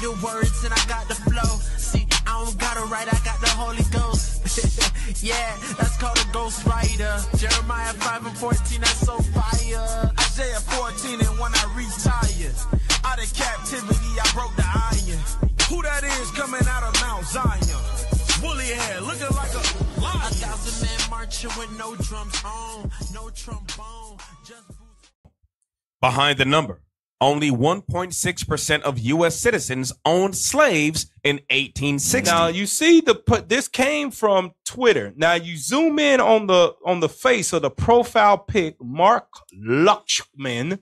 the words and I got the flow. See, I don't gotta write, I got the Holy Ghost. Yeah, that's called a ghost writer. Jeremiah 5:14, that's so fire. Isaiah 14, and when I retire, out of captivity, I broke the iron. Who that is coming out of Mount Zion? Woolly hair, looking like a lion. 1,000 men marching with no drums on, no trombone, just Behind the number, only 1.6% of U.S. citizens owned slaves in 1860. Now you see this came from Twitter. Now you zoom in on the face of the profile pic, Mark Luchman.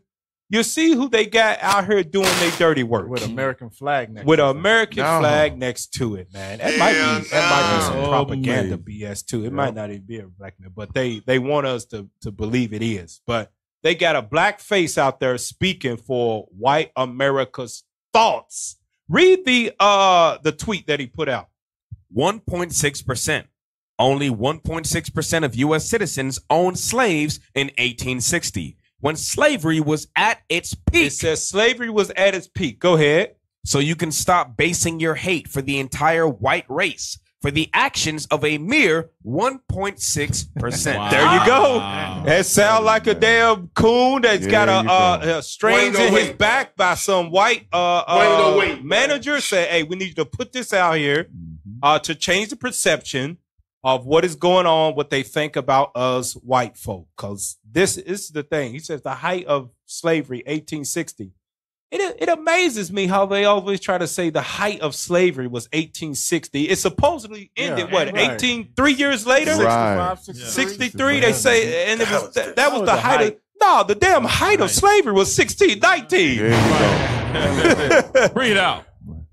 You see who they got out here doing their dirty work with American flag next. With an American flag next to it, man. That might be some propaganda BS too. It might not even be a black man, but they want us to believe it is. But they got a black face out there speaking for white America's thoughts. Read the tweet that he put out. 1.6%. Only 1.6% of U.S. citizens owned slaves in 1860, when slavery was at its peak. It says slavery was at its peak. Go ahead. So you can stop basing your hate for the entire white race for the actions of a mere 1.6%. Wow. There you go. That sound like a damn coon that's got a strings in his back by some white manager. Say, hey, we need you to put this out here to change the perception of what is going on, what they think about us white folk. Because this is the thing. He says the height of slavery, 1860. It amazes me how they always try to say the height of slavery was 1860. It supposedly ended, 3 years later? 63, they say, and it was that was the height of, no, the damn height of slavery was 1619. Bring it out.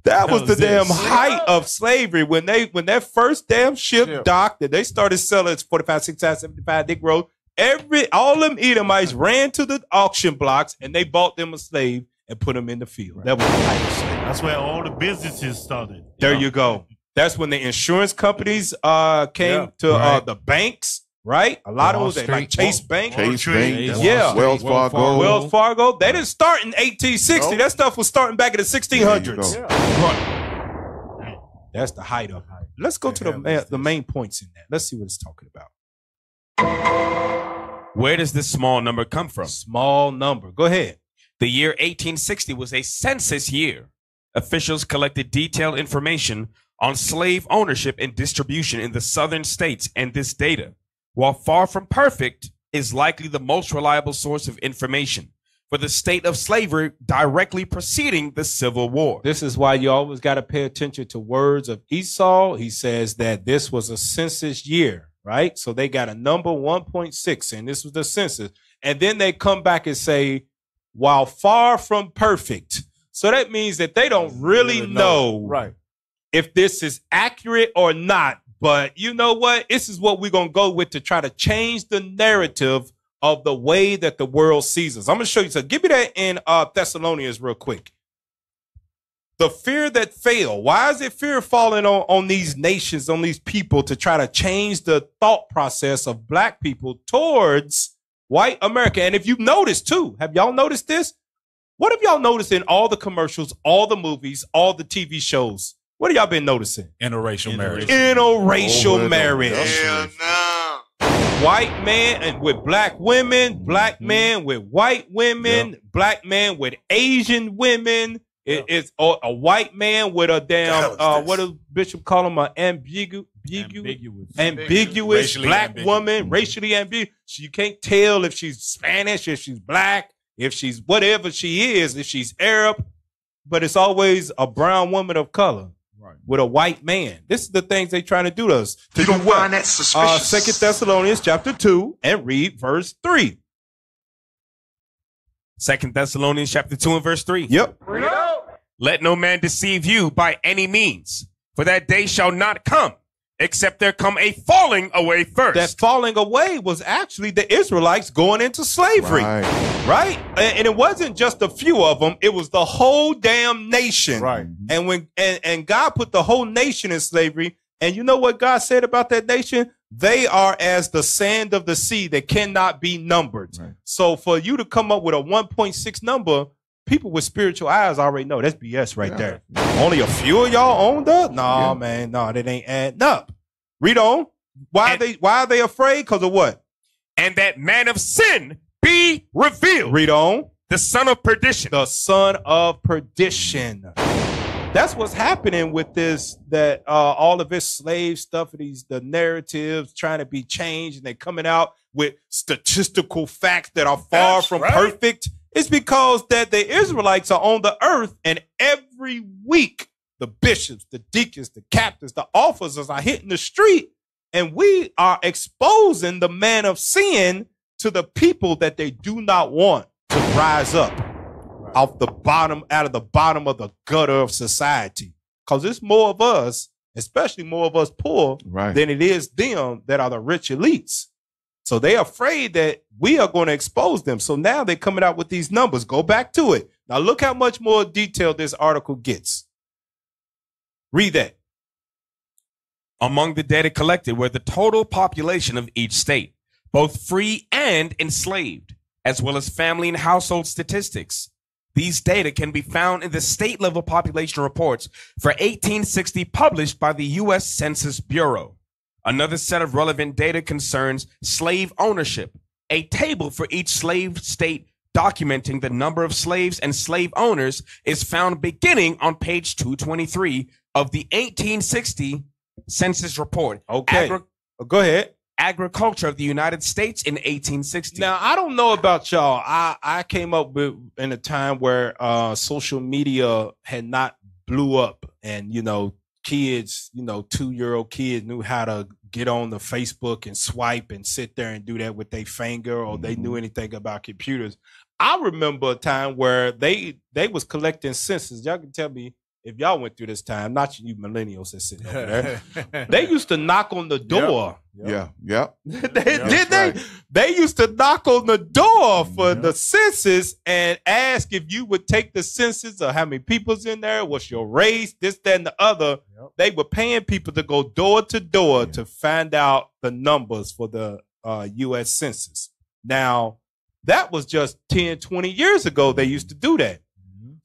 That was the damn height of slavery when that first damn ship docked and they started selling 45, 65, 75 Negroes. All them Edomites ran to the auction blocks and they bought them a slave and put them in the field. That was the height of slavery. That's where all the businesses started. There you go. That's when the insurance companies came to the banks. Right, a lot of them like Chase Bank, Wells Fargo. Wells Fargo. They didn't start in 1860. Nope. That stuff was starting back in the 1600s. That's the height of it. Let's go to the main points in that. Let's see what it's talking about. Where does this small number come from? Small number. Go ahead. The year 1860 was a census year. Officials collected detailed information on slave ownership and distribution in the southern states, and this data, while far from perfect, is likely the most reliable source of information for the state of slavery directly preceding the Civil War. This is why you always got to pay attention to words of Esau. He says that this was a census year, right? So they got a number 1.6, and this was the census. And then they come back and say, while far from perfect. So that means that they don't really know if this is accurate or not. But you know what? This is what we're going to go with to try to change the narrative of the way that the world sees us. I'm going to show you. So give me that in Thessalonians real quick. The fear that failed. Why is it fear falling on these nations, on these people to try to change the thought process of black people towards white America? And if you've noticed too, have y'all noticed this? What have y'all noticed in all the commercials, all the movies, all the TV shows? What have y'all been noticing? Interracial marriage. Interracial marriage. Hell no. White man and with black women, black man with white women, black man with Asian women. It's a white man with a damn, what does Bishop call him? An ambiguous black woman, racially ambiguous. You can't tell if she's Spanish, if she's black, if she's whatever she is, if she's Arab, but it's always a brown woman of color. With a white man. This is the things they trying to do to us. You don't find that suspicious? 2 Thessalonians chapter 2 and read verse 3. 2 Thessalonians chapter 2 and verse 3. Yep. Let no man deceive you by any means, for that day shall not come, except there come a falling away first. That falling away was actually the Israelites going into slavery, right? And it wasn't just a few of them; it was the whole damn nation. Right. And when God put the whole nation in slavery, and you know what God said about that nation? They are as the sand of the sea that cannot be numbered. Right. So for you to come up with a 1.6 number, people with spiritual eyes already know that's BS right there. Only a few of y'all owned up? No, man. No, that ain't adding up. Read on. Why are they afraid? Because of what? And that man of sin be revealed. Read on. The son of perdition. The son of perdition. That's what's happening with this, that all of this slave stuff, the narratives trying to be changed, and they're coming out with statistical facts that are far from perfect. It's because that the Israelites are on the earth, and every week the bishops, the deacons, the captains, the officers are hitting the street, and we are exposing the man of sin to the people that they do not want to rise up out of the bottom of the gutter of society. Because it's more of us, especially more of us poor, than it is them that are the rich elites. So they're afraid that we are going to expose them. So now they're coming out with these numbers. Go back to it. Now look how much more detail this article gets. Read that. Among the data collected were the total population of each state, both free and enslaved, as well as family and household statistics. These data can be found in the state-level population reports for 1860 published by the U.S. Census Bureau. Another set of relevant data concerns slave ownership, a table for each slave state documenting the number of slaves and slave owners is found beginning on page 223 of the 1860 Census Report. Okay. Go ahead. Agriculture of the United States in 1860. Now, I don't know about y'all. I came up with in a time where social media had not blew up, and kids, 2-year-old kids knew how to get on the Facebook and swipe and sit there and do that with their finger, or they knew anything about computers. I remember a time where they was collecting census. Y'all can tell me if y'all went through this time, not you millennials that sit over there. They used to knock on the door. They used to knock on the door for the census and ask if you would take the census, or how many people's in there, what's your race, this, that, and the other. They were paying people to go door to door to find out the numbers for the U.S. Census. Now, that was just 10, 20 years ago they used to do that.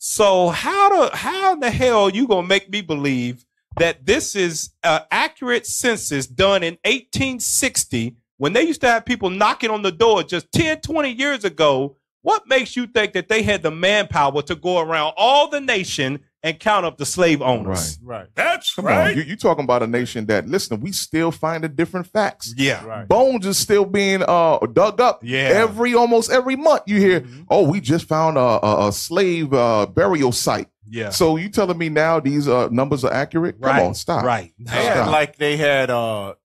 So how in the hell are you going to make me believe that this is an accurate census done in 1860 when they used to have people knocking on the door just 10, 20 years ago? What makes you think that they had the manpower to go around all the nation and count up the slave owners? Right. That's Come on, you talking about a nation that, listen, we still finding different facts. Yeah. Right. Bones is still being dug up. Yeah. Almost every month you hear, oh, we just found a slave burial site. Yeah. So you telling me now these numbers are accurate? Come on, stop. Right. They had like they had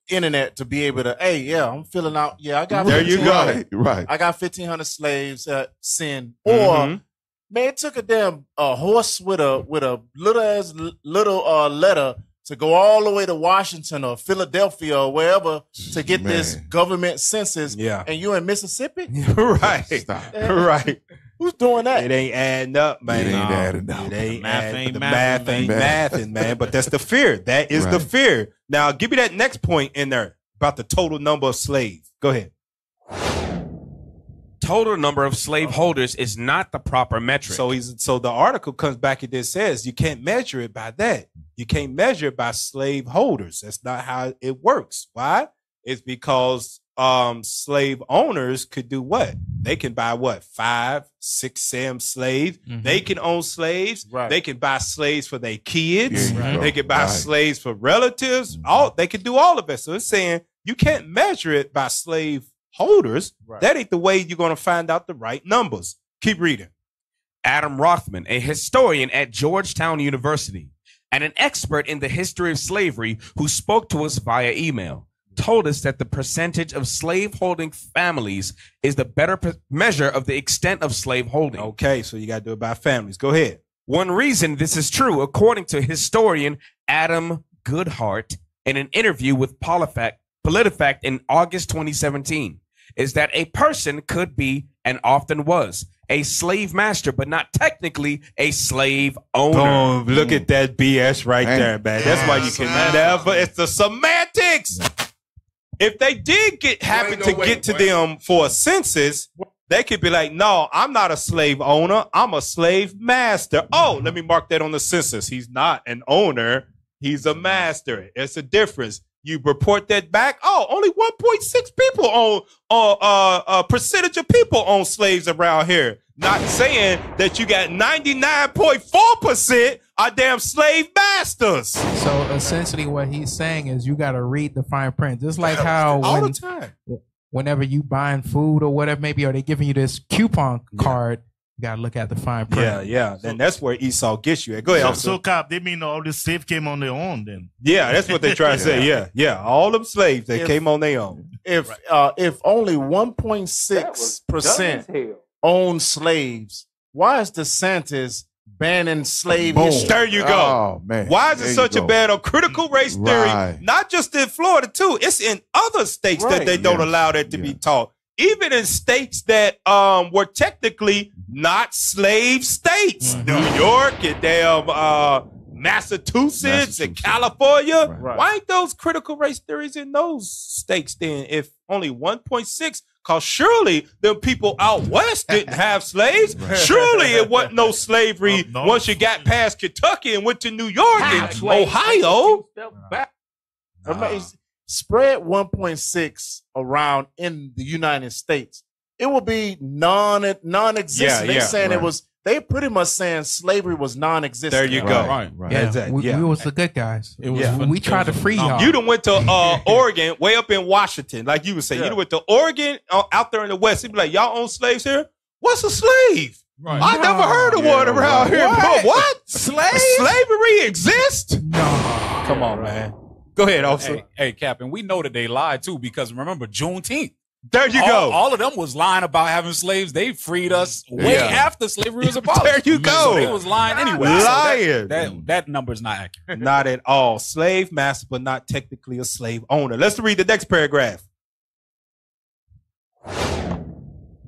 internet to be able to, hey, yeah, I'm filling out. Yeah, I got there you go. Right. I got 1,500 slaves at sin. Or man, it took a damn horse with a little letter to go all the way to Washington or Philadelphia or wherever to get this government census. Yeah. And you in Mississippi? Right. Stop. Right. Who's doing that? It ain't adding up, man. It ain't adding up. It ain't Math ain't the mathing, math ain't man. mathing, man. But that's the fear. That is the fear. Now, give me that next point in there about the total number of slaves. Go ahead. Total number of slave holders is not the proper metric. So the article comes back and it says you can't measure it by that. You can't measure it by slave holders. That's not how it works. Why? It's because slave owners could do what? They can buy what? 5, 6, 7 slaves. They can own slaves. Right. They can buy slaves for their kids. Yeah, They can buy slaves for relatives. They can do all of it. So it's saying you can't measure it by slave holders. Right. That ain't the way you're going to find out the right numbers. Keep reading. Adam Rothman, a historian at Georgetown University and an expert in the history of slavery who spoke to us via email, told us that the percentage of slave-holding families is the better measure of the extent of slave holding. Okay, so you got to do it by families. Go ahead. One reason this is true, according to historian Adam Goodhart in an interview with PolitiFact in August 2017, is that a person could be, and often was, a slave master, but not technically a slave owner. Boom. Look at that BS right there, man. That's why you can never, it's the semantics. If they did happen to get to them for a census, They could be like, no, I'm not a slave owner. I'm a slave master. Oh, let me mark that on the census. He's not an owner. He's a master. It's a difference. You report that back. Oh, only 1.6 people own, a percentage of people own slaves around here. Not saying that you got 99.4% are damn slave masters. So essentially what he's saying is you got to read the fine print. Just like how all the time. Whenever you buying food or whatever, maybe, or they giving you this coupon card, you got to look at the fine print. Yeah. Then that's where Esau gets you at. Go ahead. So Cap, they mean all the slaves came on their own then. Yeah, that's what they try to say. Yeah. All them slaves, they came on their own. If only 1.6% own slaves, why is DeSantis banning slave history? There you go. Oh, man. Why is it such a ban on critical race theory? Right. Not just in Florida, too. It's in other states that they don't allow that to be taught. Even in states that were technically not slave states. New York and damn Massachusetts and California. Right. Why ain't those critical race theories in those states then if only 1.6? Because surely the people out west didn't have slaves. Surely it wasn't no slavery once you got past Kentucky and went to New York and Ohio. Spread 1.6 around in the United States. It will be non-existent. They're saying it was. They pretty much saying slavery was non-existent. There you go. Right. Yeah, Exactly. we was the good guys. It was we tried to free y'all. You done went to Oregon, way up in Washington, like you would say. You done went to Oregon, out there in the West. You'd be like, y'all own slaves here? What's a slave? Right. I never heard of one around here. Bro. What? Slavery exists? No. Come on, man. Go ahead, officer. Hey, Captain, we know that they lied too because remember Juneteenth. There you go. All of them was lying about having slaves. They freed us way after slavery was abolished. There you go. So they was lying anyway. Lying. So that number is not accurate. Not at all. Slave master, but not technically a slave owner. Let's read the next paragraph.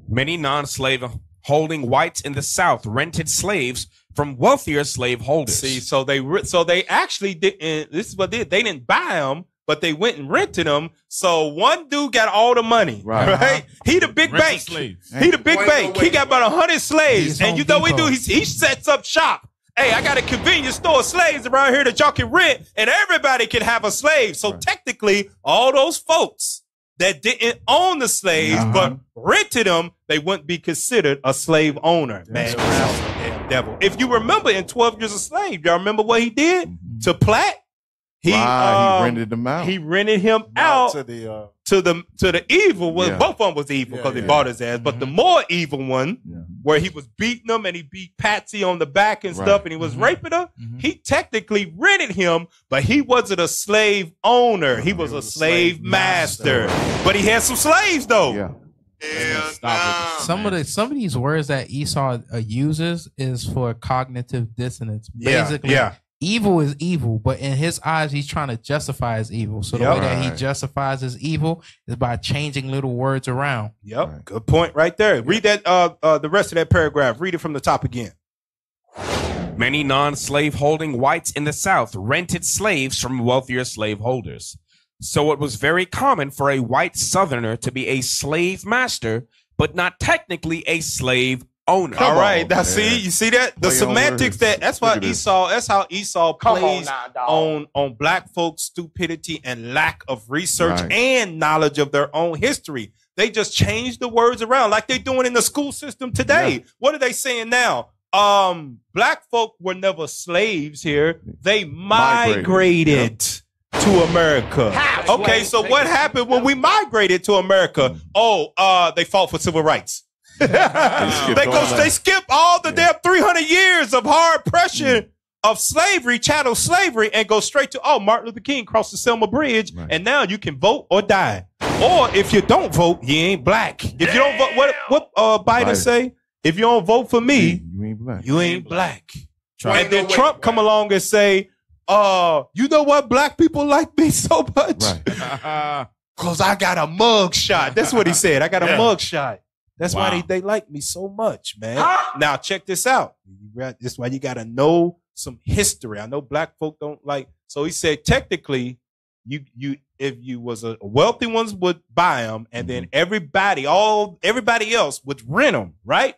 Many non-slave holding whites in the South rented slaves from wealthier slave holders. See, so they actually didn't. This is what they did. They didn't buy them, but they went and rented them. So one dude got all the money, right? He the big bank. He the big bank. He got about 100 slaves, and you know what he do? He sets up shop. Hey, I got a convenience store of slaves around here that y'all can rent, and everybody can have a slave. So technically, all those folks that didn't own the slaves but rented them, they wouldn't be considered a slave owner. Man, damn devil. If you remember in 12 Years a Slave, y'all remember what he did to Platt? He rented them out. He rented him out to the evil one. Both of them was evil because he bought his ass. But the more evil one, where he was beating them and he beat Patsy on the back and stuff, and he was raping her, he technically rented him, but he wasn't a slave owner. He was a slave master. But he had some slaves though. Some of these words that Esau uses is for cognitive dissonance. Basically, evil is evil, but in his eyes, he's trying to justify his evil. So the way that he justifies his evil is by changing little words around. Good point right there. Read that the rest of that paragraph. Read it from the top again. Many non-slave holding whites in the South rented slaves from wealthier slave holders. So it was very common for a white Southerner to be a slave master, but not technically a slave owner. All right, now you see that? The semantics that's why that's how Esau plays on black folks' stupidity and lack of research and knowledge of their own history. They just change the words around like they're doing in the school system today. What are they saying now? Black folk were never slaves here. They migrated to America. Okay, so what happened when we migrated to America? They fought for civil rights. They skip all the damn 300 years of hard pressure of slavery, chattel slavery, and go straight to Martin Luther King crossed the Selma Bridge, and now you can vote or die. Or if you don't vote, you ain't black. If you don't vote, what Biden say? If you don't vote for me, you ain't black. And then Trump come along and say, you know what black people like me so much? Because I got a mug shot. That's what he said. I got a mug shot. That's why they like me so much, man. Now, check this out. This is why you got to know some history. I know black folk don't like. So he said, technically, if you was a wealthy ones would buy them, and then everybody else would rent them, right?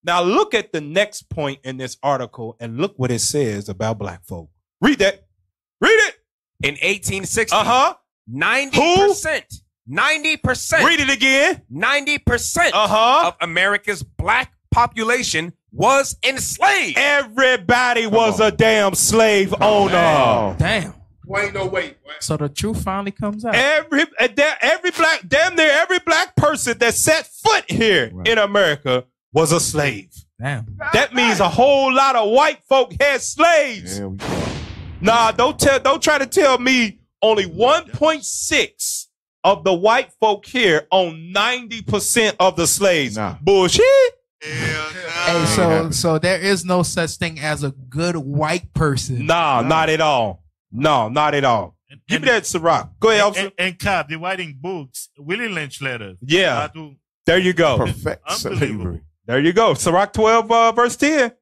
Now look at the next point in this article and look what it says about black folk. Read that. Read it. In 1860, 90%. 90%. Read it again. 90% of America's black population was enslaved. Everybody was a damn slave owner. Wow. Damn. Wait, no, wait. So the truth finally comes out. Every black person that set foot here in America was a slave. Damn. That means a whole lot of white folk had slaves. There we go. Nah, don't try to tell me only 1.6 of the white folk here own 90% of the slaves. Nah. Bullshit. Hey, so there is no such thing as a good white person. Nah, not at all. No, not at all. Give me that, Ciroc. Go ahead, officer. And Cap, they're writing books, Willie Lynch letters. Yeah. There you go. Perfect slavery. There you go. Ciroc 12, verse 10.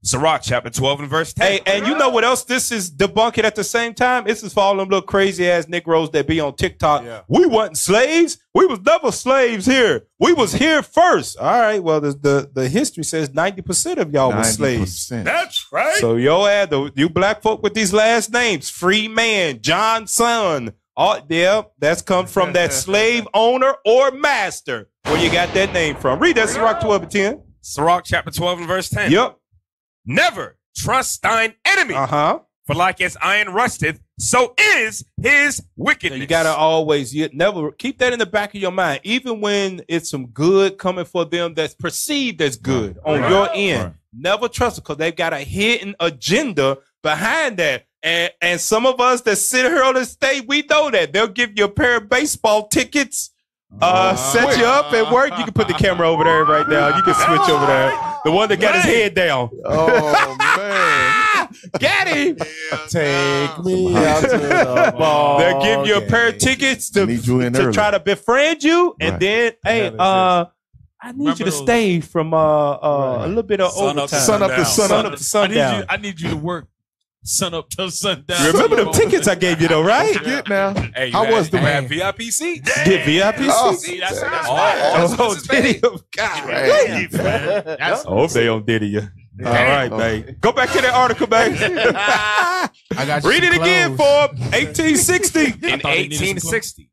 Sirach chapter 12 and verse 10. Hey, and you know what else this is debunking at the same time? This is for all them little crazy ass Negroes that be on TikTok. Yeah. We wasn't slaves. We was never slaves here. We was here first. All right. Well, the history says 90% of y'all was slaves. That's right. So you black folk with these last names, free man, Johnson. That's come from that slave owner or master. Where you got that name from? Read that Sirach 12 and 10. Sirach chapter 12 and verse 10. Yep. Never trust thine enemy. For like as iron rusteth, so is his wickedness. You gotta never keep that in the back of your mind, even when it's some good coming for them that's perceived as good on your end. Right. Never trust them because they've got a hidden agenda behind that. And some of us that sit here on the stage, we know that they'll give you a pair of baseball tickets. Set you up at work. You can put the camera over there right now. You can switch over there. The one that got his head down. Oh man, got him. Take me out to the ball. They'll give you a pair of tickets to try to befriend you, and then I need you to stay from a little bit of overtime. Sun up to sundown. I need you to work. Sun up till sundown. Remember them tickets I gave you though, right? Forget now. Hey, how was the VIP seat? Get VIP seats? See, that's right. Diddy. God. I hope they don't Diddy you. All right, babe. Go back to that article, babe. I got you. Read it again for 1860. In 1860,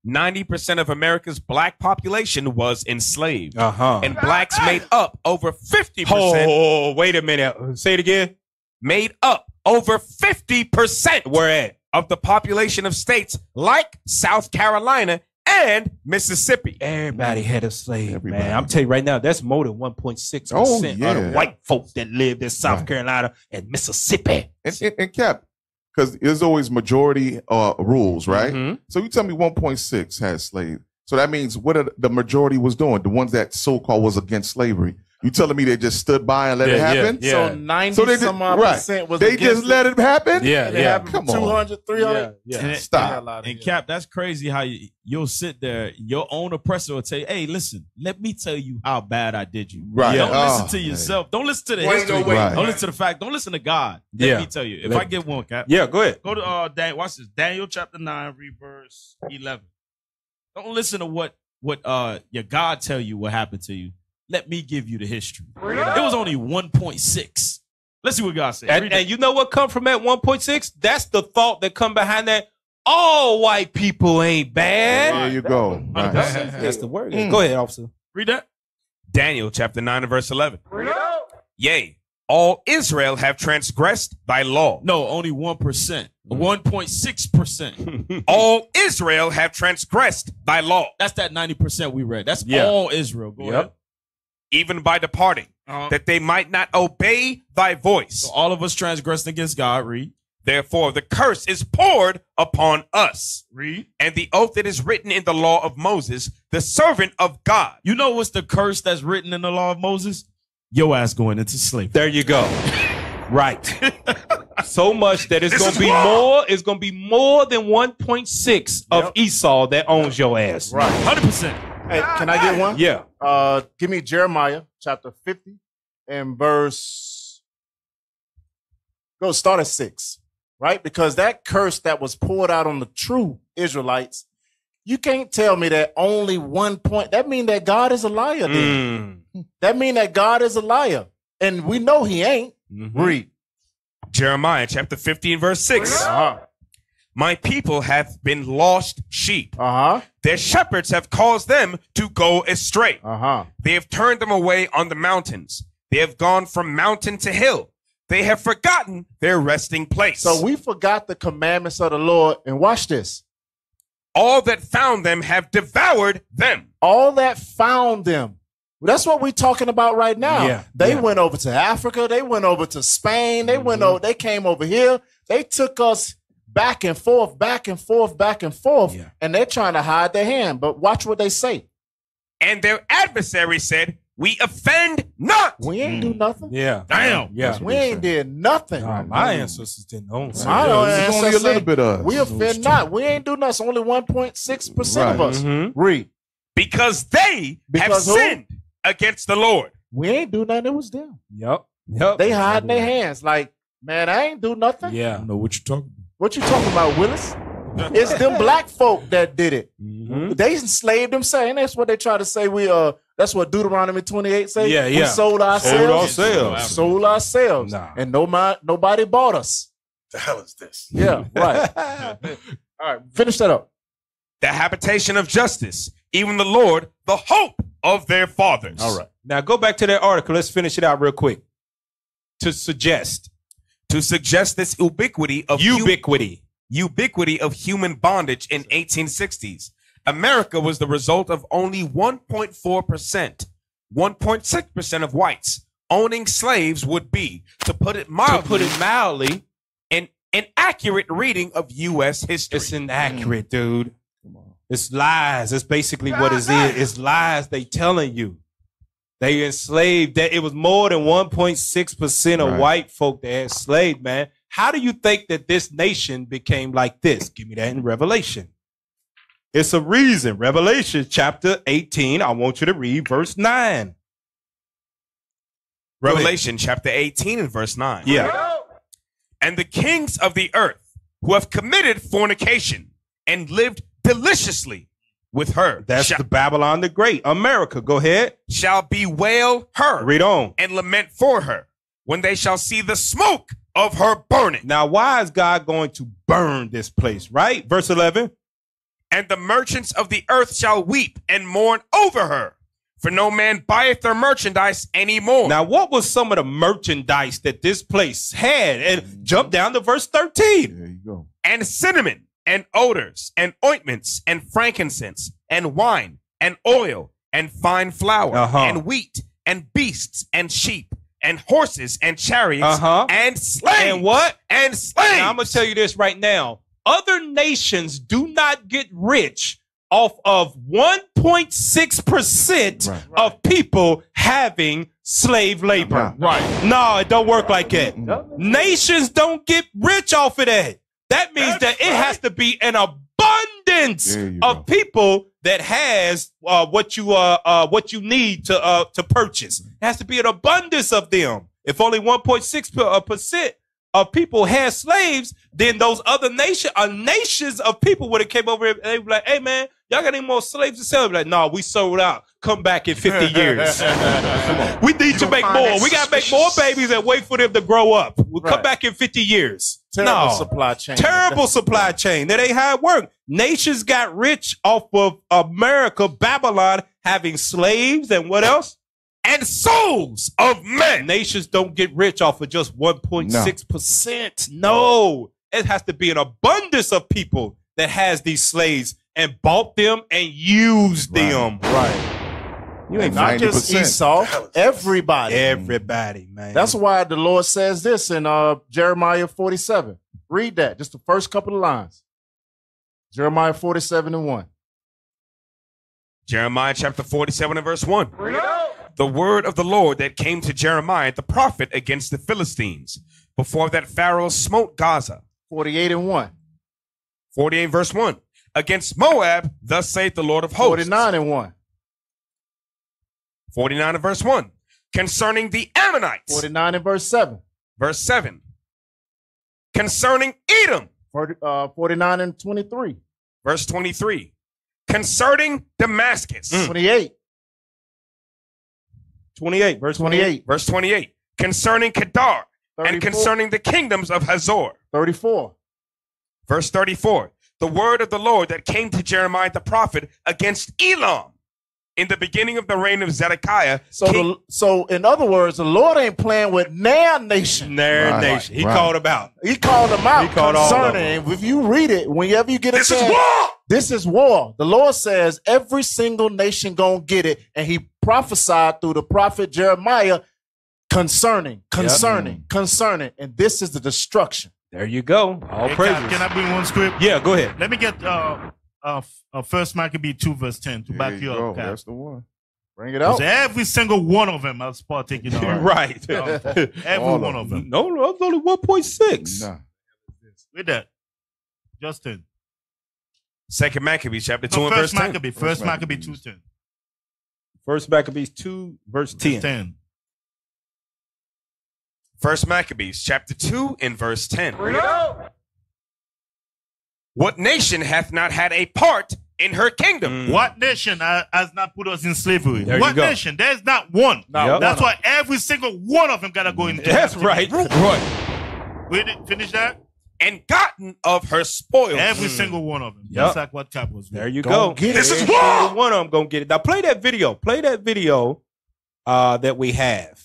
90% of America's black population was enslaved. And blacks made up over 50%. Oh, wait a minute. Say it again. Made up over 50%. Where at? Of the population of states like South Carolina and Mississippi. Everybody had a slave, man. I'm telling you right now, that's more than 1.6% of the white folk that lived in South Carolina and Mississippi. And Cap, because there's always majority rules, right? So you tell me 1.6 has slaves. So that means what the majority was doing, the ones that so-called was against slavery. You telling me they just stood by and let it happen? Yeah. So 90% was they just let it happen? Yeah. Come on. 200, 300? Yeah. Stop. And Cap, that's crazy how you'll sit there, your own oppressor will tell you, hey, listen, let me tell you how bad I did you. Right. Don't listen to yourself. Don't listen to the history. Don't listen to the fact. Don't listen to God. Let me tell you. If I get one, Cap. Yeah, go ahead. Go to Daniel. Watch this. Daniel chapter 9, read verse 11. Don't listen to what your God tell you what happened to you. Let me give you the history. It was only 1.6. Let's see what God said. And you know what come from that 1.6? That's the thought that come behind that. All white people ain't bad. There you go. Right. That's the word. Go ahead, officer. Read that. Daniel chapter 9 and verse 11. Yea, all Israel have transgressed thy law. No, only 1%. 1.6%. All Israel have transgressed thy law. That's that 90% we read. That's all Israel. Go ahead. Even by departing, that they might not obey thy voice. So all of us transgressed against God. Read. Therefore, the curse is poured upon us. Read. And the oath that is written in the law of Moses, the servant of God. You know what's the curse that's written in the law of Moses? Your ass going into slavery. There you go. Right. So much that it's gonna be more. It's gonna be more than 1.6 of Esau that owns your ass. Right. 100%. Hey, can I get one? Yeah. Give me Jeremiah chapter 50 and verse. Go start at 6. right? Because that curse that was poured out on the true Israelites, you can't tell me that only 1 point. That means that God is a liar. Then. That means that God is a liar. And we know he ain't. Read. Jeremiah chapter 15, verse 6. My people have been lost sheep. Their shepherds have caused them to go astray. They have turned them away on the mountains. They have gone from mountain to hill. They have forgotten their resting place. So we forgot the commandments of the Lord. And watch this. All that found them have devoured them. All that found them. That's what we're talking about right now. Yeah, they went over to Africa. They went over to Spain. They went over. They came over here. They took us back and forth, back and forth, back and forth. Yeah. And they're trying to hide their hand. But watch what they say. And their adversary said, we offend not. We ain't do nothing. Yeah. Damn. Yeah. We ain't did nothing. My ancestors didn't own. My It's only a little bit of us. We offend not. We ain't do nothing. It's only 1.6% of us. Read. Because they have sinned against the Lord. We ain't do nothing. It was them. Yep. They hiding their hands like, man, I ain't do nothing. Yeah. I don't know what you're talking about. What you talking about, Willis? It's them black folk that did it. They enslaved themselves. And that's what they try to say. That's what Deuteronomy 28 say. Yeah, yeah. We sold ourselves. Sold ourselves. Nah. And nobody bought us. The hell is this? Yeah, right. All right, finish that up. The habitation of justice, even the Lord, the hope of their fathers. All right. Now go back to that article. Let's finish it out real quick. To suggest this ubiquity of human bondage in 1860s. America was the result of only 1.4%, 1.6% of whites owning slaves would be, to put it mildly, an inaccurate reading of U.S. history. It's inaccurate, dude. It's lies. It's basically what it is. It's lies they telling you. They enslaved that it was more than 1.6% of white folk that had enslaved, man. How do you think that this nation became like this? Give me that in Revelation. It's a reason. Revelation chapter 18. I want you to read verse 9. Revelation chapter 18 and verse 9. Yeah. And the kings of the earth who have committed fornication and lived deliciously with her. That's the Babylon the Great. America. Go ahead. Shall bewail her. Read on. And lament for her when they shall see the smoke of her burning. Now, why is God going to burn this place, right? Verse 11. And the merchants of the earth shall weep and mourn over her, for no man buyeth their merchandise anymore. Now, what was some of the merchandise that this place had? And jump down to verse 13. There you go. And cinnamon and odors and ointments and frankincense and wine and oil and fine flour and wheat and beasts and sheep and horses and chariots and slaves. And what? And slaves. Now, I'm going to tell you this right now. Other nations do not get rich off of 1.6% of people having slave labor. No, it don't work like that. Nations don't get rich off of that. That means that it has to be an abundance of people that has what you need to purchase. It has to be an abundance of them. If only 1.6% of people had slaves, then those other nations of people would have came over and they were like, hey man, y'all got any more slaves to sell? Like, no, we sold out. Come back in 50 years. Come on. We need to make more. We got to make more babies and wait for them to grow up. We'll come back in 50 years. Terrible supply chain. Terrible supply chain. That ain't how it worked. Nations got rich off of America, Babylon, having slaves and what else? And souls of men. Nations don't get rich off of just 1.6%. No. It has to be an abundance of people that has these slaves and bought them and used them. Right. You ain't not just Esau. Everybody. Everybody, man. That's why the Lord says this in Jeremiah 47. Read that. Just the first couple of lines. Jeremiah 47:1. Jeremiah chapter 47 and verse 1. The word of the Lord that came to Jeremiah the prophet against the Philistines, before that Pharaoh smote Gaza. 48:1. 48 verse 1. Against Moab, thus saith the Lord of hosts. 49:1. 49 and verse 1. Concerning the Ammonites. 49 and verse 7. Verse 7. Concerning Edom. 49 and 23. Verse 23. Concerning Damascus. 28. 28. Verse 28. Verse 28. Concerning Kedar. 34. And concerning the kingdoms of Hazor. 34. Verse 34. The word of the Lord that came to Jeremiah the prophet against Elam in the beginning of the reign of Zedekiah. So in other words, the Lord ain't playing with their nation. Their nation. He called them out. He called them out. He called all of them. And if you read it, whenever you get a This chance, is war. This is war. The Lord says every single nation gonna get it, and He prophesied through the prophet Jeremiah concerning, and this is the destruction. There you go. All praises. Can I bring one script? Yeah, go ahead. Let me get First Maccabee 2 verse 10 to back you up. Cap. That's the one. Bring it out. Every single one of them, I'll spot taking on. Right. Every one of them. No, it's only 1.6. Nah. With that, Justin. 2 Maccabees chapter 2 and verse 10. First Maccabee 2:10. First Maccabees 2, verse 10. First Maccabees chapter 2 and verse 10. What nation hath not had a part in her kingdom? What nation has not put us in slavery? There What you go. nation? There's not one. Yep. That's why every single one of them gotta go into That's captivity. right. Right. We didn't finish that? And gotten of her spoils. Every single one of them. Yep. Just like what Cap was doing. There you go. This is Every war. single one of them gonna get it. Now play that video. Play that video that we have.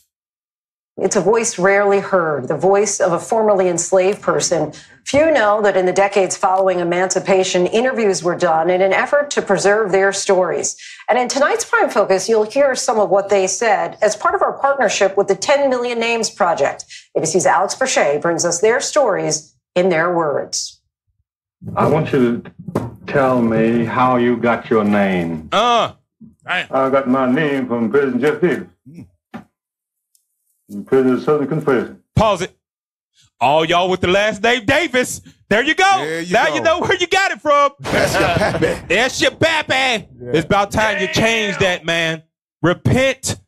It's a voice rarely heard, the voice of a formerly enslaved person. Few know that in the decades following emancipation, interviews were done in an effort to preserve their stories. And in tonight's Prime Focus, you'll hear some of what they said as part of our partnership with the 10 Million Names Project. ABC's Alex Berche brings us their stories in their words. I want you to tell me how you got your name. I got my name from President Jeff Davis. President of the Southern Confederation. Pause it. All y'all with the last name Davis. There you go. You know where you got it from. That's your pappy. That's your pappy. Yeah. It's about time you change that, man. Repent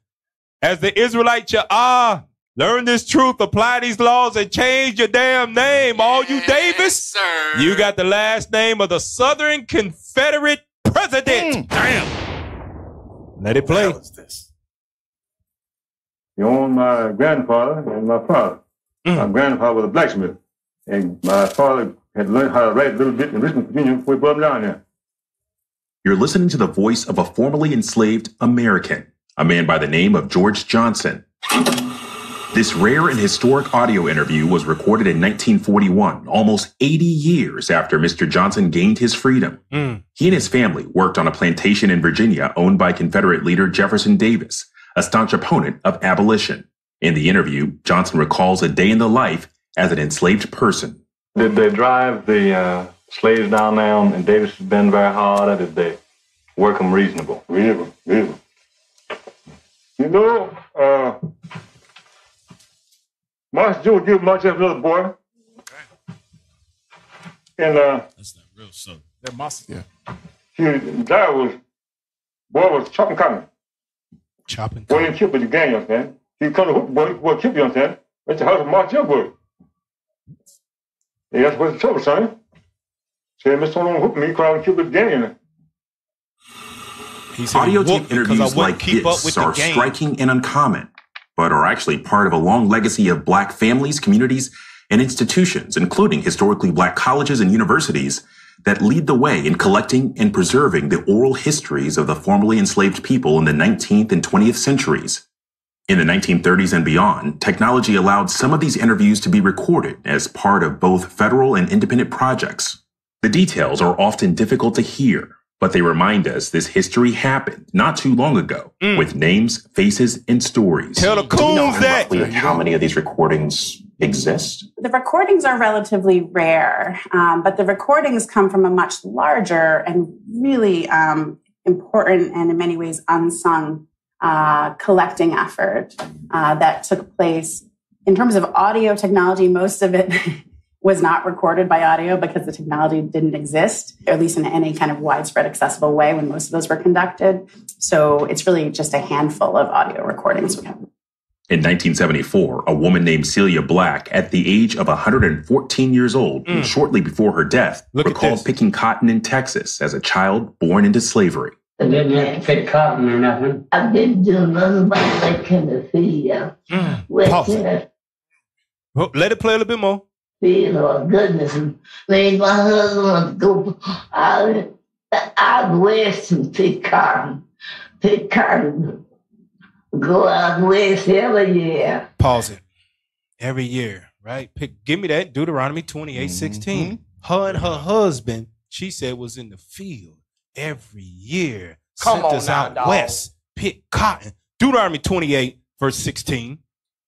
as the Israelite you are. Learn this truth, apply these laws, and change your damn name. All you Davis, sir. You got the last name of the Southern Confederate President. Damn. Let it play. What is this? You own my grandfather and my father. My grandfather was a blacksmith. And my father had learned how to write a little bit in Richmond, Virginia before he brought him down there. You're listening to the voice of a formerly enslaved American, a man by the name of George Johnson. This rare and historic audio interview was recorded in 1941, almost 80 years after Mr. Johnson gained his freedom. He and his family worked on a plantation in Virginia owned by Confederate leader Jefferson Davis, a staunch opponent of abolition. In the interview, Johnson recalls a day in the life as an enslaved person. Did they drive the slaves down there in Davis' Bend very hard, or did they work them reasonable? Reasonable. You know, Marsh Jewell give much of another boy. And That's not real southern. They're must. Yeah. Boy was chopping cotton. Chopping Boy didn't chip with the gang, you understand? He come to hoop, boy chip, you understand? That's the house of March Youngwood. Yeah, that's what's the trouble, son. Say, Mr. Don't hoop me, he called and chip with the gang. Audio tape interviews like this are striking and uncommon, but are actually part of a long legacy of Black families, communities, and institutions, including historically Black colleges and universities, that lead the way in collecting and preserving the oral histories of the formerly enslaved people in the 19th and 20th centuries. In the 1930s and beyond, technology allowed some of these interviews to be recorded as part of both federal and independent projects. The details are often difficult to hear, but they remind us this history happened not too long ago with names, faces, and stories. Tell the coons that. How many of these recordings exist? The recordings are relatively rare, but the recordings come from a much larger and really important and in many ways unsung collecting effort that took place. In terms of audio technology, most of it was not recorded by audio because the technology didn't exist, at least in any kind of widespread accessible way when most of those were conducted. So it's really just a handful of audio recordings we have. In 1974, a woman named Celia Black, at the age of 114 years old, shortly before her death, recalled picking cotton in Texas as a child born into slavery. I didn't have to pick cotton or nothing. I didn't do nothing but like in the field. Let it play a little bit more. Field, oh goodness. Made my husband go out west and pick cotton. Pick cotton. Go out west every year. Pause it. Every year, right? Give me that. Deuteronomy 28:16. Her and her husband, she said, was in the field every year. Come Sent on us now, out dog. west, pick cotton. Deuteronomy 28, verse 16.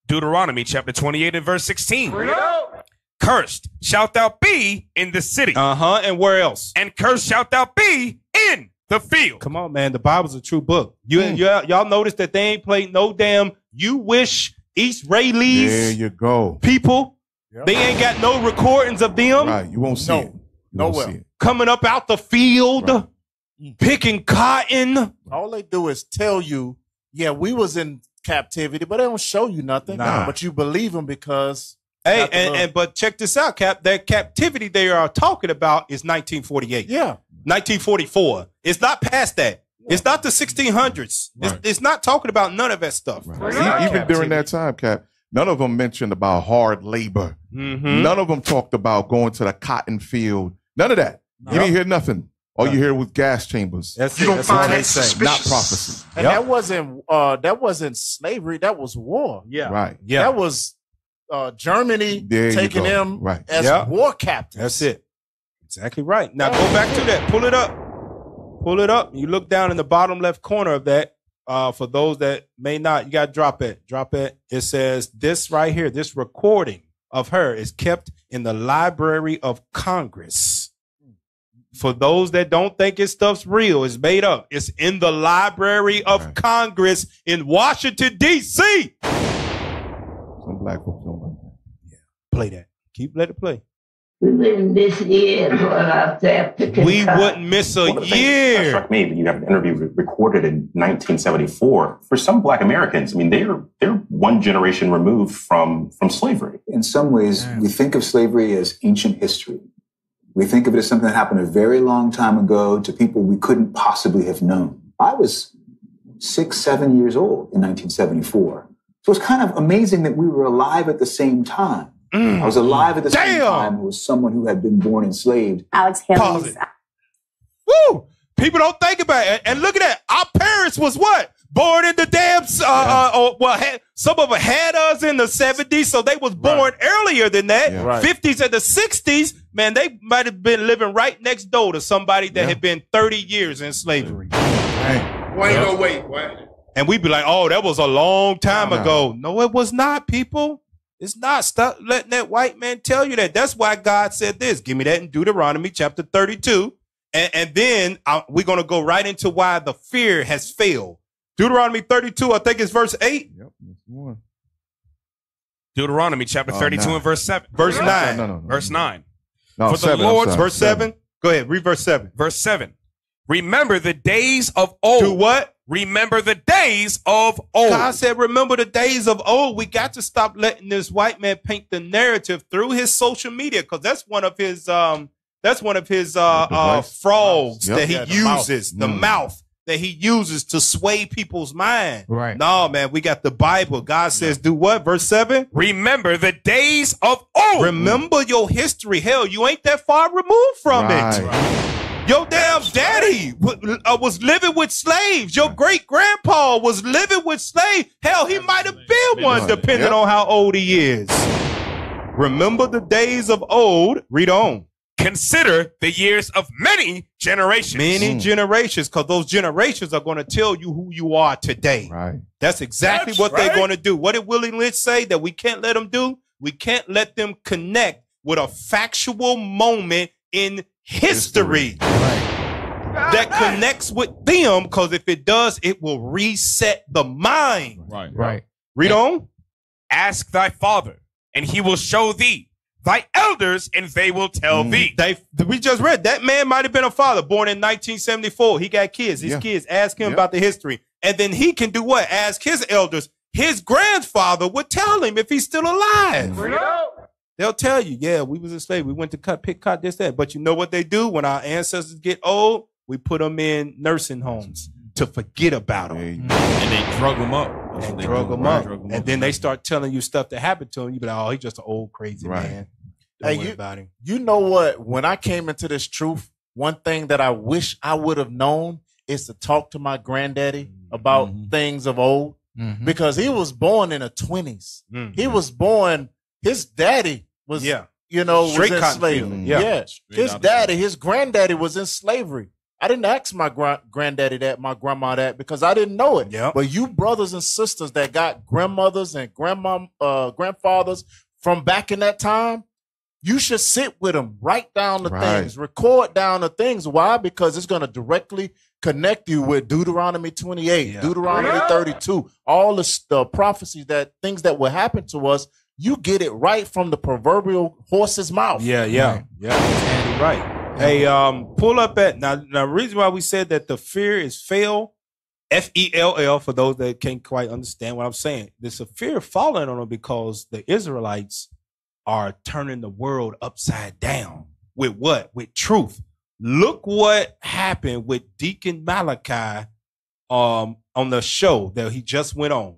Deuteronomy chapter 28 and verse 16. Cursed shalt thou be in the city. And where else? And cursed shalt thou be in the field. Come on, man. The Bible's a true book. Y'all notice that they ain't played no damn You Wish Israelis. There you go. People. Yep. They ain't got no recordings of them. Right. You won't see it. Nowhere. Coming up out the field, picking cotton. All they do is tell you, yeah, we was in captivity, but they don't show you nothing. Nah. But you believe them because. Hey, but check this out, Cap. That captivity they are talking about is 1948. Yeah. 1944. It's not past that. It's not the 1600s. Right. It's not talking about none of that stuff. Right. Even during that time, Cap, none of them mentioned about hard labor. None of them talked about going to the cotton field. None of that. You didn't hear nothing. All you hear was gas chambers. That's you it. don't That's find all that they say. suspicious. Not prophecy. And that wasn't slavery. That was war. Yeah. Right. Yeah. That was Germany There you taking go. them Right. as war captains. That's it. Exactly right. Now go back to that. Pull it up. Pull it up. You look down in the bottom left corner of that. For those that may not, you got to drop it. Drop it. It says this right here. This recording of her is kept in the Library of Congress. For those that don't think this stuff's real, it's made up. It's in the Library of Congress in Washington, D.C. Some black folks don't like that. Yeah. Play that. Let it play. We wouldn't miss a year going out there picking We cotton. wouldn't miss a One of the things that year. struck me that you have an interview recorded in 1974. For some Black Americans, I mean, they're one generation removed from slavery. In some ways, we think of slavery as ancient history. We think of it as something that happened a very long time ago to people we couldn't possibly have known. I was 6, 7 years old in 1974. So it's kind of amazing that we were alive at the same time. I was alive at the same time as someone who had been born enslaved. Alex Haley's. Woo! People don't think about it. And look at that. Our parents was what? Born in the damn, some of them had us in the 70s, so they was born earlier than that. Yeah. Right. 50s and the 60s, man, they might have been living right next door to somebody that had been 30 years in slavery. Wait, no, wait. And we'd be like, oh, that was a long time ago. No, it was not, people. It's not. Stop letting that white man tell you that. That's why God said this. Give me that in Deuteronomy chapter 32. And then we're going to go right into why the fear has failed. Deuteronomy 32, I think it's verse 8. Yep. That's one. Deuteronomy chapter 32 and verse 7. Verse 9. No. Verse 9. No, For the 7, Lord's I'm sorry. Verse 7. Go ahead. Read verse 7. Verse 7. Remember the days of old. Do what? Remember the days of old. God said, remember the days of old. We got to stop letting this white man paint the narrative through his social media, because that's one of his frogs that he uses, the mouth that he uses to sway people's mind. Right. No, man, we got the Bible. God says, do what? Verse 7. Remember the days of old. Remember your history. Hell, you ain't that far removed from it. Your damn daddy was living with slaves. Your great grandpa was living with slaves. Hell, he might have been one, depending on how old he is. Remember the days of old. Read on. Consider the years of many generations. Many generations, because those generations are going to tell you who you are today. Right. That's exactly what they're going to do. What did Willie Lynch say that we can't let them do? We can't let them connect with a factual moment in history that connects with them, because if it does, it will reset the mind. Right. Read on. Ask thy father, and he will show thee thy elders, and they will tell thee. We just read that man might have been a father born in 1974. He got kids. His kids ask him about the history, and then he can do what? Ask his elders. his grandfather would tell him if he's still alive. They'll tell you, yeah, we was enslaved. We went to pick cotton, this, that. But you know what they do when our ancestors get old? We put them in nursing homes to forget about them. And they drug them up. And drug them up. And then they start telling you stuff that happened to him. You be like, oh, he's just an old crazy man. Don't worry about him. You know what? When I came into this truth, one thing that I wish I would have known is to talk to my granddaddy about things of old. Because he was born in the 20s. He was born, his daddy was, was enslaved. His daddy, his granddaddy was in slavery. I didn't ask my granddaddy that, my grandma that, because I didn't know it. But you brothers and sisters that got grandmothers and grandfathers from back in that time, you should sit with them, write down the things, record down the things. Why? Because it's going to directly connect you with Deuteronomy 28, Deuteronomy 32, all the prophecies, that things that will happen to us. You get it right from the proverbial horse's mouth. Right. Hey, pull up at now. The reason why we said that the fear is fell, F-E-L-L, for those that can't quite understand what I'm saying. There's a fear falling on them because the Israelites are turning the world upside down. With what? With truth. Look what happened with Deacon Malachi on the show that he just went on.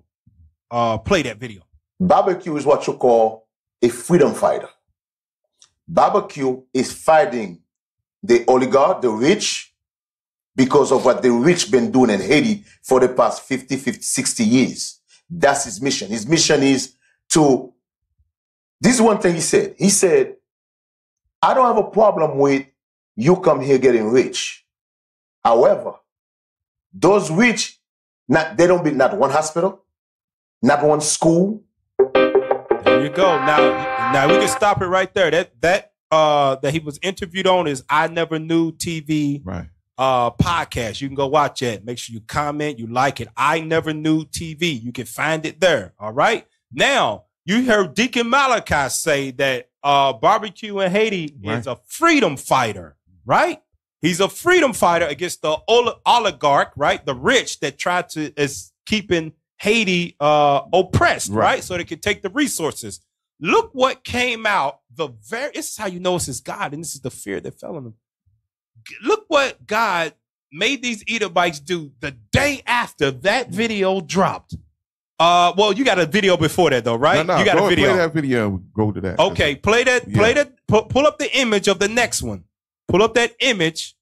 Play that video. Barbecue is what you call a freedom fighter. Barbecue is fighting the oligarch, the rich, because of what the rich been doing in Haiti for the past 50, 60 years. That's his mission. His mission is to, this is one thing he said. He said, I don't have a problem with you come here getting rich. However, those rich, they don't build not one hospital, not one school. There you go. Now we can stop it right there. That he was interviewed on is I Never Knew TV podcast. You can go watch it. Make sure you comment, you like it. I Never Knew TV. You can find it there. All right. Now you heard Deacon Malachi say that barbecue in Haiti is a freedom fighter. Right? He's a freedom fighter against the oligarch, right? The rich that is keeping Haiti oppressed, right? So they can take the resources. Look what came out. This is how you know it's his God, and this is the fear that fell on him. Look what God made these Edomites do the day after that video dropped. Well, you got a video before that, though, right? No, you got a video. Play that video. Go to that. Okay, play that. Play that. Pull up the image of the next one. Pull up that image,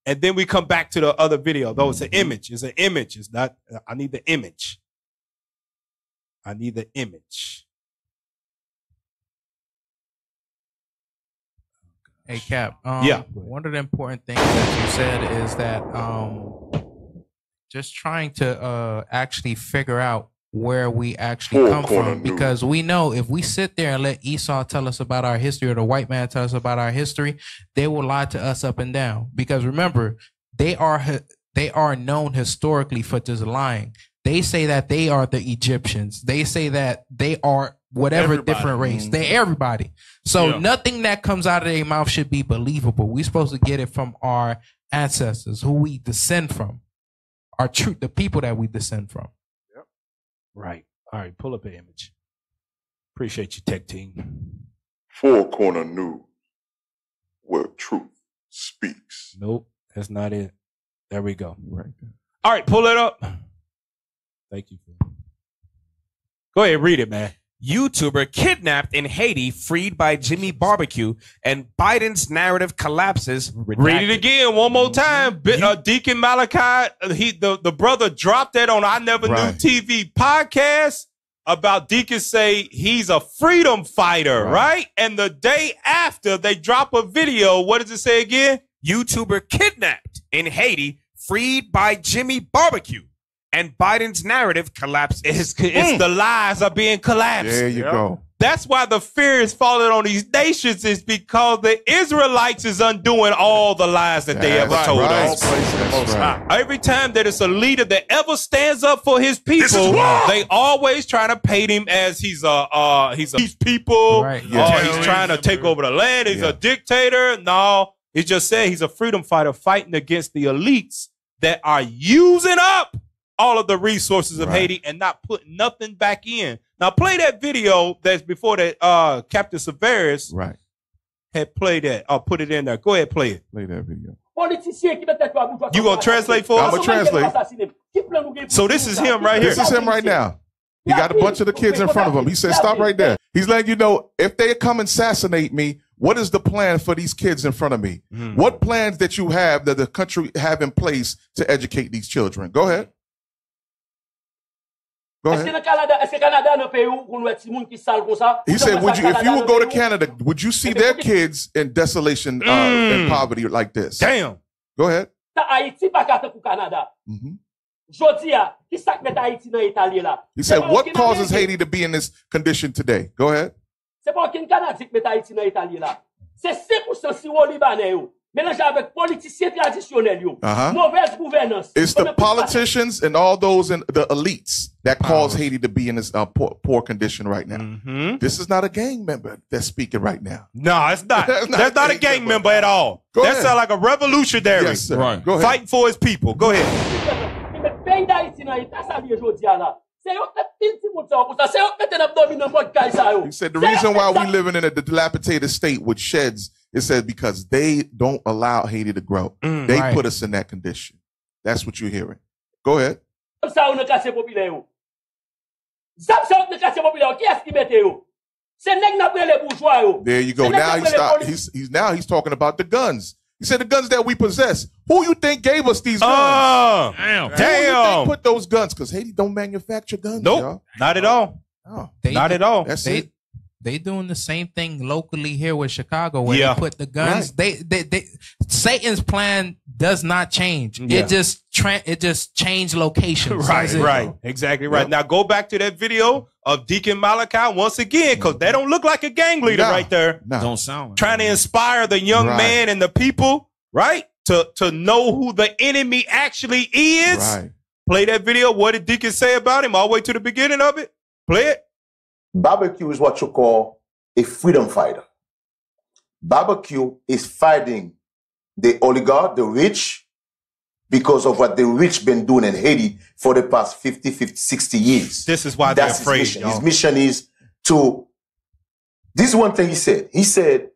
and then we come back to the other video. Though it's an image. It's an image. It's not. I need the image. I need the image. Hey, Cap. One of the important things that you said is that just trying to actually figure out where we actually come from, because we know if we sit there and let Esau tell us about our history or the white man tell us about our history, they will lie to us up and down. Because remember, they are known historically for just lying. They say that they are the Egyptians. They say that they are whatever different race. They're everybody. So nothing that comes out of their mouth should be believable. We're supposed to get it from our ancestors, who we descend from, the people that we descend from. Right. All right. Pull up an image. Appreciate you, tech team. Four Corner News, where truth speaks. Nope, that's not it. There we go. Right there. All right, pull it up. Thank you. Go ahead, read it, man. YouTuber kidnapped in Haiti, freed by Jimmy Barbecue, and Biden's narrative collapses. Redacted. Read it again one more time. Deacon Malachi, the brother dropped that on I Never Knew TV podcast about Deacon say he's a freedom fighter, right? And the day after they drop a video, what does it say again? YouTuber kidnapped in Haiti, freed by Jimmy Barbecue. And Biden's narrative collapses. It's the lies are being collapsed. There you go. That's why the fear is falling on these nations, is because the Israelites is undoing all the lies that they ever told us. Every time that it's a leader that ever stands up for his people, they always try to paint him as he's peace people. Right. He's trying to take over the land. He's a dictator. No, it just said he's a freedom fighter fighting against the elites that are using up all of the resources of Haiti and not put nothing back in. Now play that video that's before that Captain Severus had played that. I'll put it in there. Go ahead, play it. Play that video. You gonna translate for us? I'm gonna translate. So this is him right here. This is him right now. He got a bunch of the kids in front of him. He said, stop right there. He's letting you know, if they come assassinate me, what is the plan for these kids in front of me? What plans that you have that the country have in place to educate these children? Go ahead. Go ahead. He said, if you would go to Canada, would you see their kids in desolation and poverty like this? Damn. Go ahead. He said, what causes Haiti to be in this condition today? Go ahead. It's the politicians and all those in the elites that cause Haiti to be in this poor condition right now. This is not a gang member that's speaking right now. No, it's not. That's not a gang member at all. That sounds like a revolutionary. Yes, sir. Right. Go ahead. Fighting for his people. Go ahead. He said the reason why we living in a dilapidated state with sheds, it said because they don't allow Haiti to grow. They put us in that condition. That's what you're hearing. Go ahead. There you go. Now he's talking about the guns. He said the guns that we possess. Who you think gave us these guns? Damn. Who you think put those guns? Because Haiti don't manufacture guns. Nope. Y'all. Not at all. Oh, not at all. That's it. They doing the same thing locally here with Chicago, where they put the guns. They Satan's plan does not change. Yeah. It just changed locations. Right. Exactly right. Now go back to that video of Deacon Malachi once again, because they don't look like a gang leader right there. Don't sound like trying to inspire the young man and the people, right? To know who the enemy actually is. Right. Play that video. What did Deacon say about him all the way to the beginning of it? Play it. Barbecue is what you call a freedom fighter. Barbecue is fighting the oligarch, the rich, because of what the rich been doing in Haiti for the past 50, 60 years. This is why they're afraid. His mission is to, this is one thing he said. He said,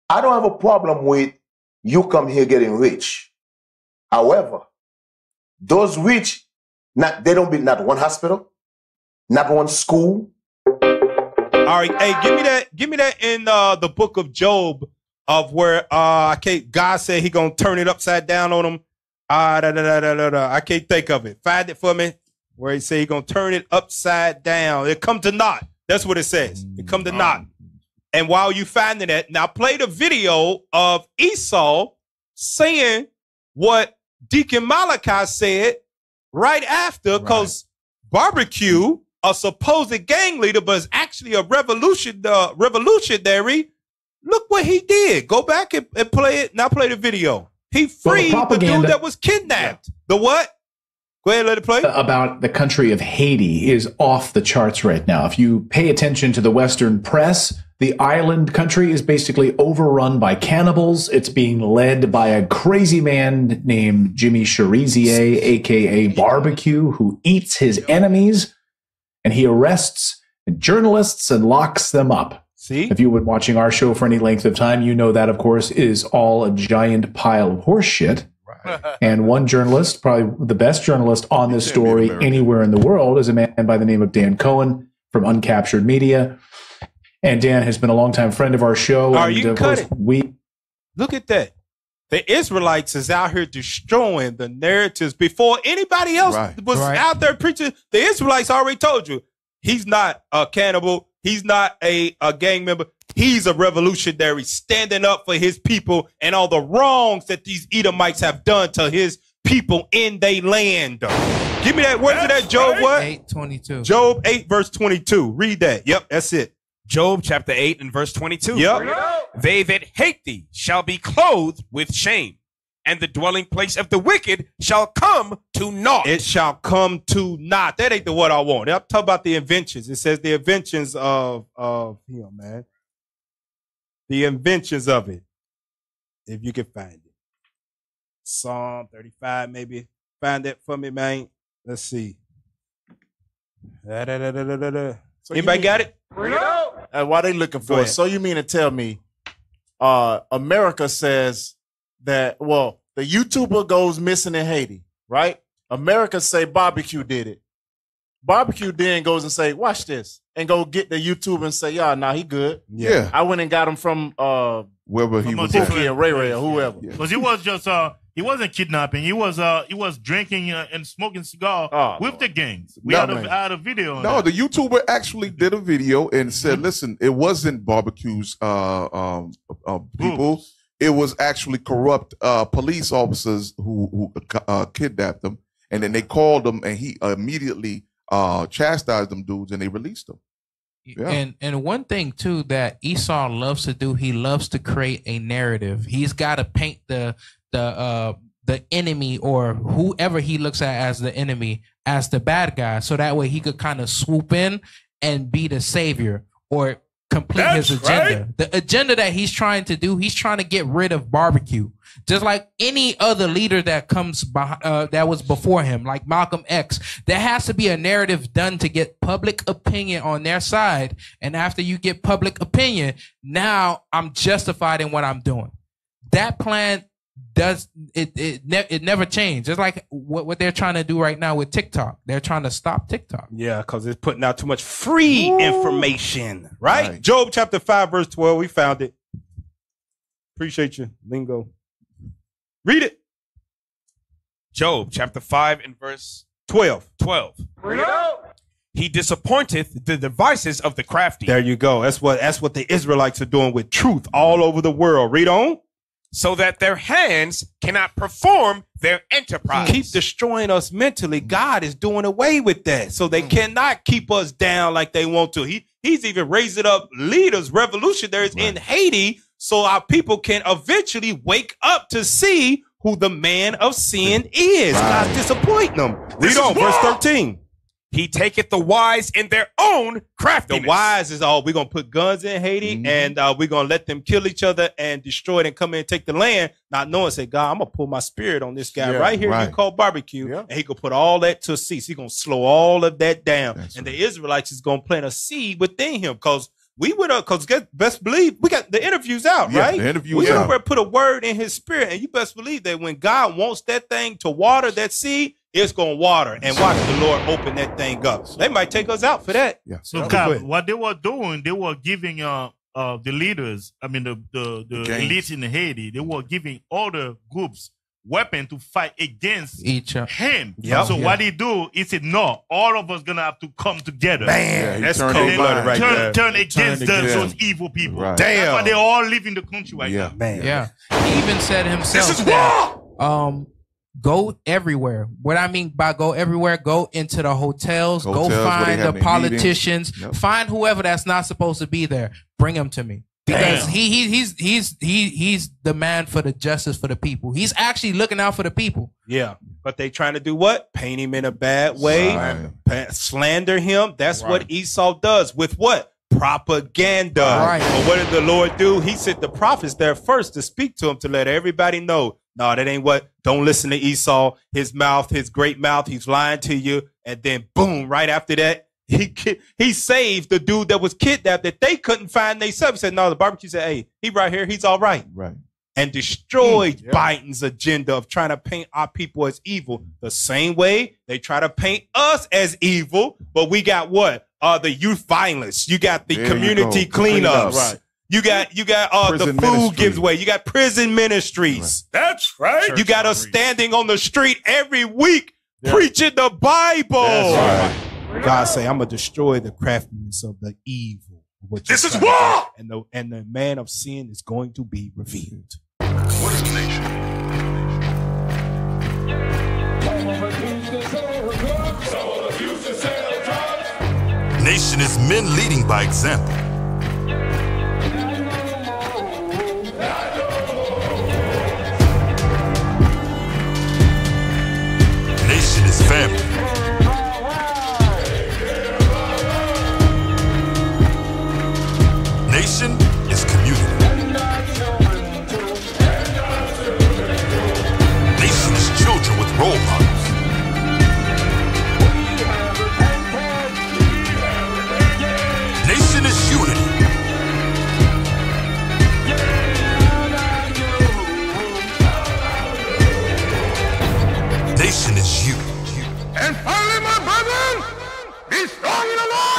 I don't have a problem with you come here getting rich. However, those rich, they don't build not one hospital, not one school. All right, hey, give me that in the book of Job, of where God said he gonna turn it upside down on him. I can't think of it. Find it for me. Where he say he gonna turn it upside down. It come to naught. That's what it says. It come to naught. And while you finding that, now play the video of Esau saying what Deacon Malachi said right after, because Barbecue, a supposed gang leader, but is actually a revolutionary. Look what he did. Go back and play it. Now play the video. He freed the dude that was kidnapped. The what? Go ahead, let it play. About the country of Haiti is off the charts right now. If you pay attention to the Western press, the island country is basically overrun by cannibals. It's being led by a crazy man named Jimmy Cherizier, a.k.a. Barbecue, who eats his enemies, and he arrests journalists and locks them up. See? If you've been watching our show for any length of time, you know that, of course, is all a giant pile of horse shit. And one journalist, probably the best journalist on this story anywhere in the world, is a man by the name of Dan Cohen from Uncaptured Media. And Dan has been a longtime friend of our show. You can cut it. Look at that. The Israelites is out here destroying the narratives before anybody else was out there preaching. The Israelites already told you, he's not a cannibal. He's not a gang member. He's a revolutionary standing up for his people and all the wrongs that these Edomites have done to his people in their land. Give me that. Where's that, Job? What? 8:22. Job 8, verse 22. Read that. Yep, that's it. Job chapter 8 and verse 22. Yep. They that hate thee shall be clothed with shame, and the dwelling place of the wicked shall come to naught. It shall come to naught. That ain't the what I want. I'm talking about the inventions. It says the inventions of him, man. The inventions of it. If you can find it. Psalm 35, maybe. Find that for me, man. Let's see. So anybody got it? Why they looking for it? So you mean to tell me America says that, well, the YouTuber goes missing in Haiti, right? America say barbecue did it. Barbecue then goes and say, watch this, and go get the YouTuber and say, yeah, nah, he good. Yeah. I went and got him from wherever he was Pookie and Ray Ray or whoever. Because he was just he wasn't kidnapping. He was drinking and smoking cigar with the gangs. We had a video on that. The YouTuber actually did a video and said, listen, it wasn't barbecues people. It was actually corrupt police officers who kidnapped them. And then they called them and he immediately chastised them dudes and they released them. Yeah. And one thing too that Esau loves to do, he loves to create a narrative. He's got to paint the enemy or whoever he looks at as the enemy as the bad guy, so that way he could kind of swoop in and be the savior or complete his agenda. Right. The agenda that he's trying to do, he's trying to get rid of barbecue. Just like any other leader that comes that was before him, like Malcolm X, there has to be a narrative done to get public opinion on their side. And after you get public opinion, now I'm justified in what I'm doing. That plan does it never changed. It's like what they're trying to do right now with TikTok. They're trying to stop TikTok. Yeah, because it's putting out too much free information, right? Job chapter 5, verse 12. We found it. Appreciate you, Lingo. Read it. Job chapter 5 and verse 12. Read it out. He disappointeth the devices of the crafty. There you go. That's what the Israelites are doing with truth all over the world. Read on. So that their hands cannot perform their enterprise. Keep destroying us mentally. God is doing away with that. So they cannot keep us down like they want to. He's even raising up leaders, revolutionaries in Haiti, so our people can eventually wake up to see who the man of sin is. God's disappointing them. Read on, verse 13. He taketh the wise in their own craftiness. The wise is all, we're going to put guns in Haiti and we're going to let them kill each other and destroy it and come in and take the land, not knowing, say, God, I'm going to pull my spirit on this guy right here you call barbecue, and he could put all that to cease. He's going to slow all of that down. The Israelites is going to plant a seed within him because we would have, because best believe, we got the interviews out, right? The interviews we out. We put a word in his spirit, and you best believe that when God wants that thing to water that seed, it's going to water, and watch the Lord open that thing up. They might take us out for that. Yeah. So, what they were doing, they were giving the leaders, I mean the elites in Haiti, they were giving all the groups weapon to fight against him. Yep. So what he do, he said, no, all of us gonna have to come together. Man, that's cold-blooded right there. Turn against those evil people. Right. That's Damn. why they all live in the country right now. Man. Yeah. He even said himself This is that go everywhere. What I mean by go everywhere, go into the hotels, go find the politicians, find whoever that's not supposed to be there. Bring them to me. Because he's the man for the justice for the people. He's actually looking out for the people. Yeah. But they trying to do what? Paint him in a bad way, slander him. That's what Esau does with what? Propaganda. Right. But what did the Lord do? He sent the prophets there first to speak to him, to let everybody know, no, that ain't what. Don't listen to Esau. His mouth, his great mouth, he's lying to you. And then boom, right after that, he saved the dude that was kidnapped that they couldn't find themselves. He said, no, the barbecue said, hey, he right here. He's all right. Right. And destroyed Biden's agenda of trying to paint our people as evil. The same way they try to paint us as evil, but we got what? The youth violence. You got the community cleanups. Right. You got the food gives away. You got prison ministries. Right. That's right. You got us standing on the street every week preaching the Bible. That's right. God say, I'm going to destroy the craftiness of the evil. This is war! And the man of sin is going to be revealed. What is nation? Nation is men leading by example. Nation is family. Nation is community. Nation is children with role models. And finally, my brethren, be strong in the Lord